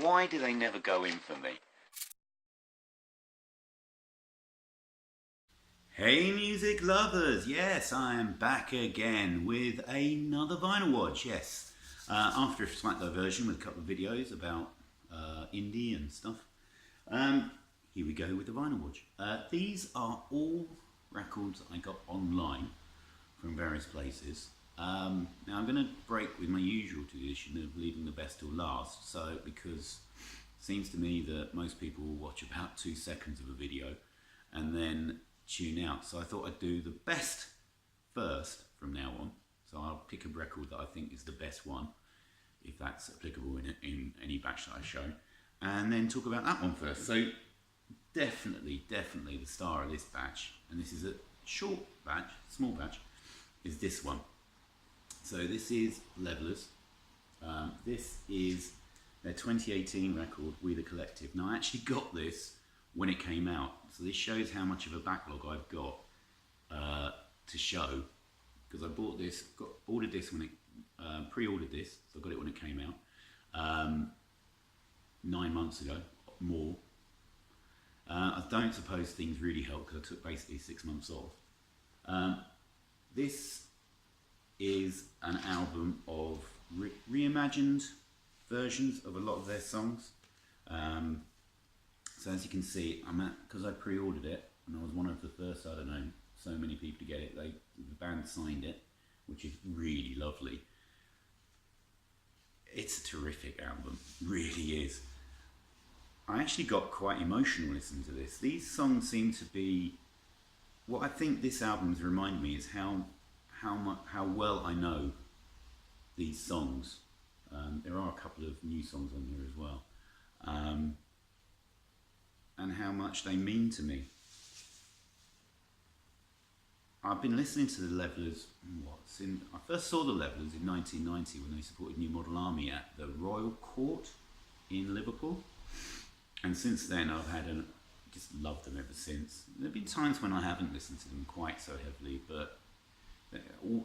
Why do they never go in for me? Hey music lovers, yes, I am back again with another vinyl watch, yes. After a slight diversion with a couple of videos about indie and stuff, here we go with the vinyl watch. These are all records I got online from various places. Now I'm going to break with my usual tradition of leaving the best till last, because it seems to me that most people will watch about 2 seconds of a video and then tune out. So I thought I'd do the best first from now on. So I'll pick a record that I think is the best one, if that's applicable in any batch that I show, and then talk about that one first. So definitely the star of this batch, and this is a short batch, small batch, is this one. So this is Levelers. This is their 2018 record, We the Collective. Now I actually got this when it came out, so this shows how much of a backlog I've got to show, because I ordered this when it pre-ordered this, so I got it when it came out 9 months ago, more. I don't suppose things really help because I took basically 6 months off. This is an album of reimagined versions of a lot of their songs. So as you can see, because I pre-ordered it, and I was one of the first, I don't know, so many people to get it, the band signed it, which is really lovely. It's a terrific album, really is. I actually got quite emotional listening to this. These songs seem to be, what I think this album's reminded me is how well I know these songs. There are a couple of new songs on here as well. And how much they mean to me. I've been listening to the Levelers, I first saw the Levelers in 1990 when they supported New Model Army at the Royal Court in Liverpool. And since then just loved them ever since. There have been times when I haven't listened to them quite so heavily, but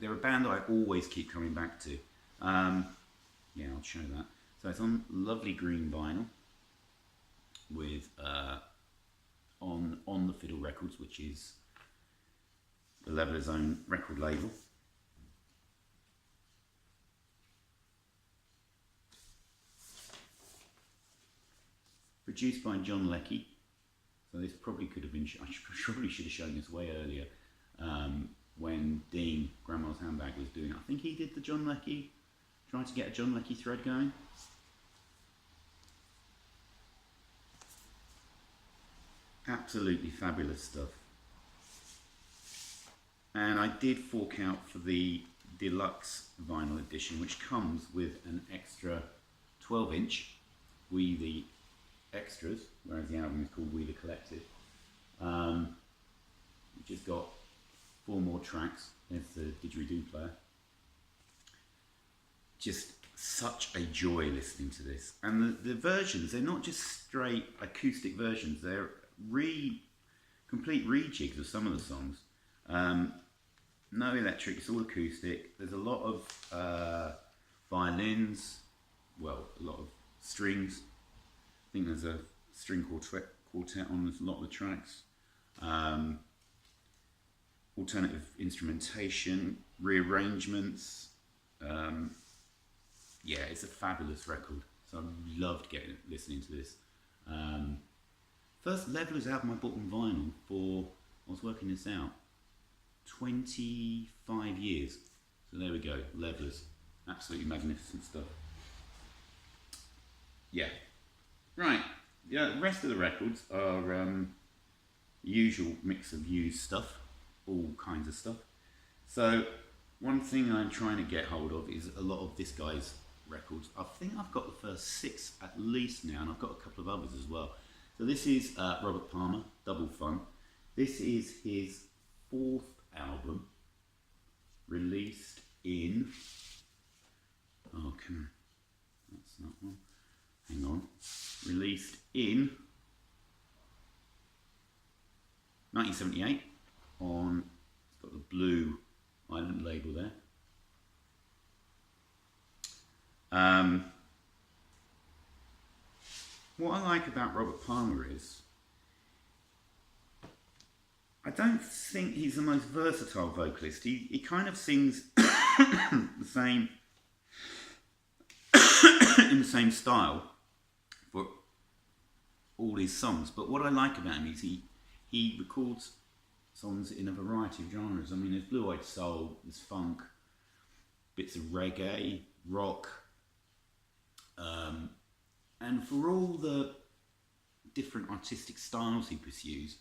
they're a band I always keep coming back to. Yeah, I'll show that. So it's on lovely green vinyl with on the Fiddle Records, which is the Levelers' own record label. Produced by John Leckie. So this probably could have been, I probably should have shown this way earlier, when Dean, Grandma's Handbag, was doing it. I think he did the John Leckie, trying to get a John Leckie thread going. Absolutely fabulous stuff. And I did fork out for the deluxe vinyl edition, which comes with an extra 12-inch We the Extras, whereas the album is called We the Collective, which has got 4 more tracks. There's the didgeridoo player. Just such a joy listening to this. And the versions, they're not just straight acoustic versions, they're complete rejigs of some of the songs. No electric, it's all acoustic. There's a lot of violins, well, a lot of strings. I think there's a string quartet on a lot of the tracks. Alternative instrumentation, rearrangements. Yeah, it's a fabulous record. So I loved listening to this. First Levelers album I bought on vinyl for, I was working this out, 25 years. So there we go, Levelers. Absolutely magnificent stuff. Yeah. Right, yeah, the rest of the records are usual mix of used stuff, all kinds of stuff. So one thing I'm trying to get hold of is a lot of this guy's records. I think I've got the first 6 at least now, and I've got a couple of others as well. So this is Robert Palmer, Double Fun. This is his 4th album, released in, oh come on, that's not one, hang on, released in 1978 on, it's got the Blue Island label there. what I like about Robert Palmer is, I don't think he's the most versatile vocalist. He kind of sings the same in the same style for all his songs. But what I like about him is he records songs in a variety of genres. I mean, there's blue-eyed soul, there's funk, bits of reggae, rock, and for all the different artistic styles he pursues,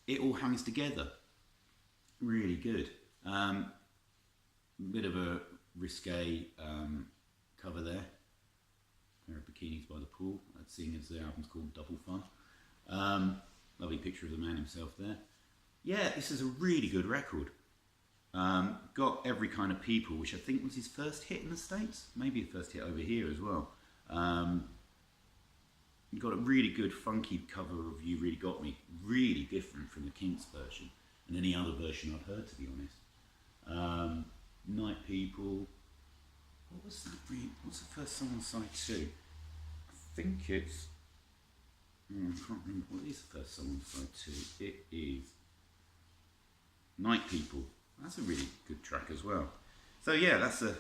it all hangs together. Really good. A bit of a risque cover there. A pair of bikinis by the pool. Seeing as the album's called Double Fun. Lovely picture of the man himself there. Yeah, this is a really good record. Got Every Kind of People, which I think was his first hit in the States. Maybe a first hit over here as well. Got a really good funky cover of You Really Got Me. Really different from the Kinks version and any other version I've heard, to be honest. Night People. What was that? What's the first song on side 2? I think it's... I can't remember. What is the first song on side 2? It is Night People. That's a really good track as well. So yeah, that's a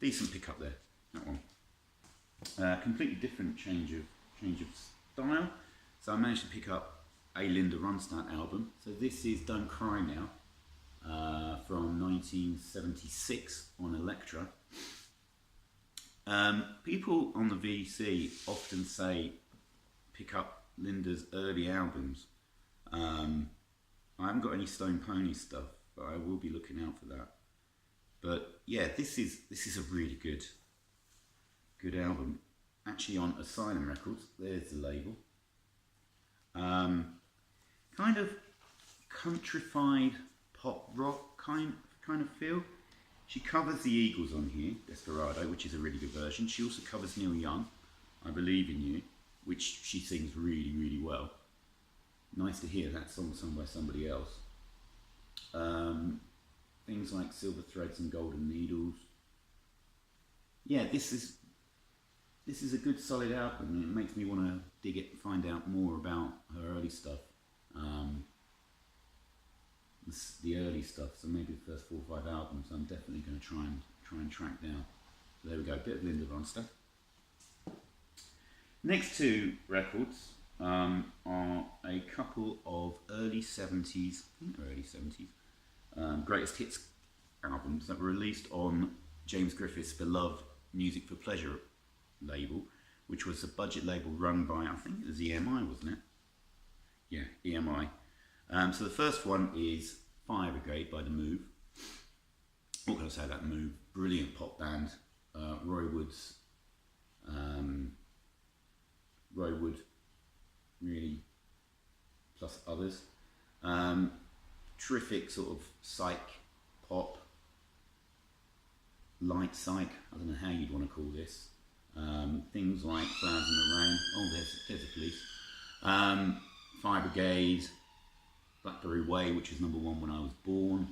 decent pickup there. That one. Completely different change of style. So I managed to pick up a Linda Ronstadt album. So this is Don't Cry Now from 1976 on Elektra. People on the VC often say pick up Linda's early albums. I haven't got any Stone Pony stuff, but I will be looking out for that. But yeah, this is a really good album. Actually on Asylum Records. There's the label. Kind of countrified pop rock kind of feel. She covers the Eagles on here, Desperado, which is a really good version. She also covers Neil Young, I Believe in You, which she sings really, really well. Nice to hear that song sung by somebody else. Things like Silver Threads and Golden Needles. Yeah, this is a good solid album. It makes me want to dig it and find out more about her early stuff. The early stuff, so maybe the first 4 or 5 albums I'm definitely going to try and track down. So there we go, a bit of Linda Ronstadt. Next 2 records are a couple of early 70s greatest hits albums that were released on James Griffith's beloved Music for Pleasure label, which was a budget label run by, I think it was EMI, wasn't it? Yeah, EMI. So the first one is Fire Brigade by The Move. What can I say about The Move? Brilliant pop band. Roy Wood, really, plus others. Terrific sort of psych pop, light psych, I don't know how you'd want to call this. Things like Flowers in the Rain. Oh, there's the police. Fire Brigade, Blackberry Way, which was #1 when I was born.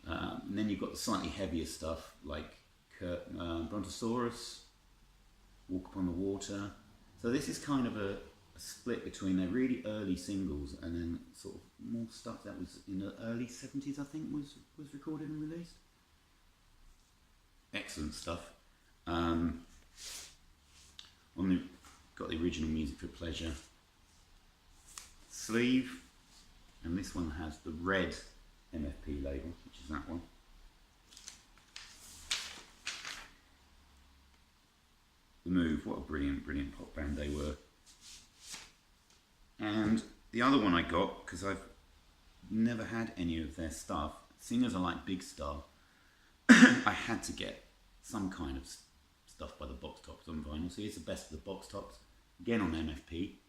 And then you've got the slightly heavier stuff like Brontosaurus, Walk Upon the Water. So this is kind of a split between their really early singles and then sort of more stuff that was in the early 70s, I think, was recorded and released. Excellent stuff. Got the original Music for Pleasure sleeve, and this one has the red MFP label, which is that one. The Move, what a brilliant pop band they were. And the other one I got, because I've never had any of their stuff, seeing as I like Big Star, I had to get some kind of stuff by the Box Tops on vinyl. So here's the best of the Box Tops, again on MFP.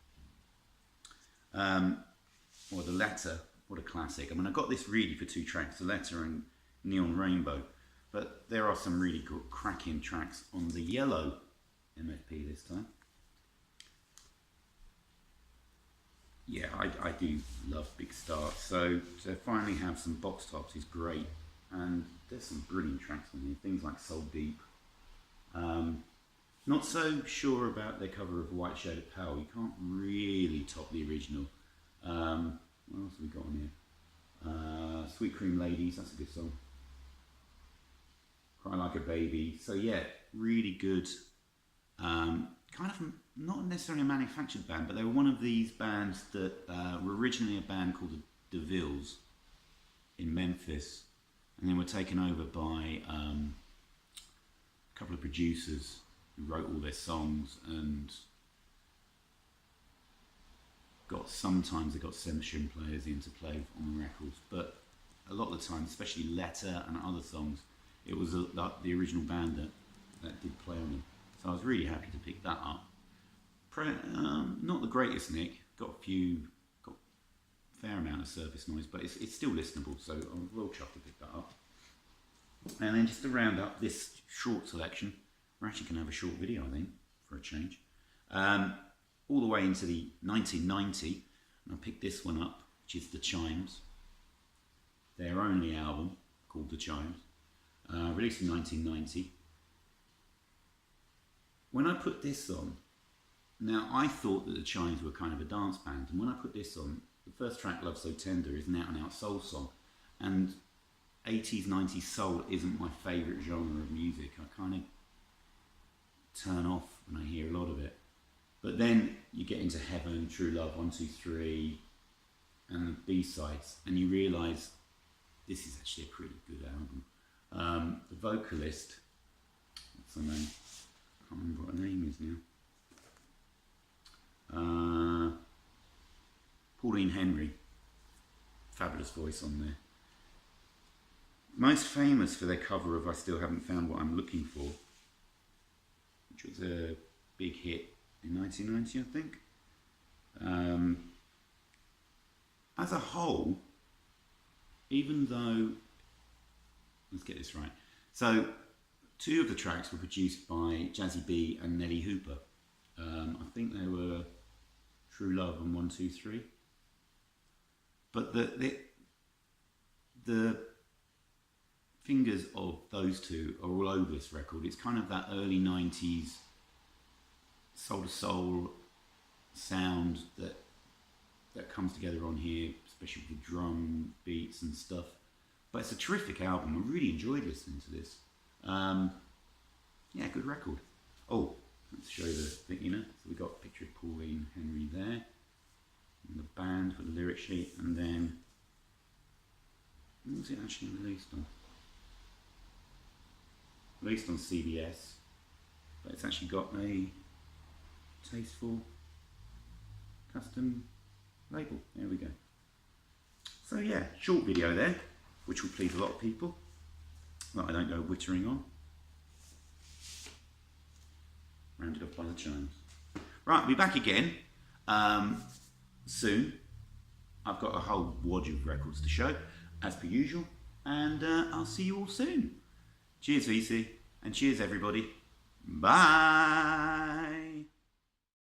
Or The Letter, what a classic. I mean, I got this really for 2 tracks, The Letter and Neon Rainbow, but there are some really good cracking tracks on the yellow MFP this time. Yeah, I do love Big Star, so to finally have some Box Tops is great, and there's some brilliant tracks on here, things like Soul Deep, Not so sure about their cover of White Shade of Pale. You can't really top the original. What else have we got on here? Sweet Cream Ladies, that's a good song. Cry Like a Baby. So yeah, really good. Kind of not necessarily a manufactured band, but they were one of these bands that were originally a band called the DeVilles in Memphis, and then were taken over by a couple of producers who wrote all their songs, and sometimes they got session players in to play on the records, but a lot of the time, especially Letter and other songs, it was the original band that did play on them. So I was really happy to pick that up. Not the greatest nick, got a fair amount of surface noise, but it's still listenable, so I'm well chuffed to pick that up. And then just to round up this short selection, we're actually going to have a short video, I think, for a change. All the way into the 1990, and I picked this one up, which is The Chimes. Their only album, called The Chimes, released in 1990. When I put this on, now I thought that The Chimes were kind of a dance band, and when I put this on, the first track, Love So Tender, is an out-and-out soul song, and 80s, 90s soul isn't my favourite genre of music. I kind of turn off when I hear a lot of it. But then you get into Heaven, True Love, 1, 2, 3, and the B-sides, and you realise this is actually a pretty good album. The vocalist, what's her name? I can't remember what her name is now. Pauline Henry, fabulous voice on there. Most famous for their cover of I Still Haven't Found What I'm Looking For, which was a big hit in 1990, I think. As a whole, even though, let's get this right. So, 2 of the tracks were produced by Jazzy B and Nelly Hooper. I think they were True Love and 1, 2, 3. But the fingers of those 2 are all over this record. It's kind of that early 90s soul to soul sound that comes together on here, especially with the drum beats and stuff. But it's a terrific album. I really enjoyed listening to this. Yeah, good record. Oh, let's show the thing, you know. So we got a picture of Pauline Henry there, and the band for the lyric sheet, and then what was it actually released on? Released on CBS, but it's actually got a tasteful custom label. There we go. So yeah, short video there, which will please a lot of people that I don't go wittering on. Rounded off by The Chimes. Right, I'll be back again soon. I've got a whole wodge of records to show, as per usual, and I'll see you all soon. Cheers, VC, and cheers, everybody. Bye.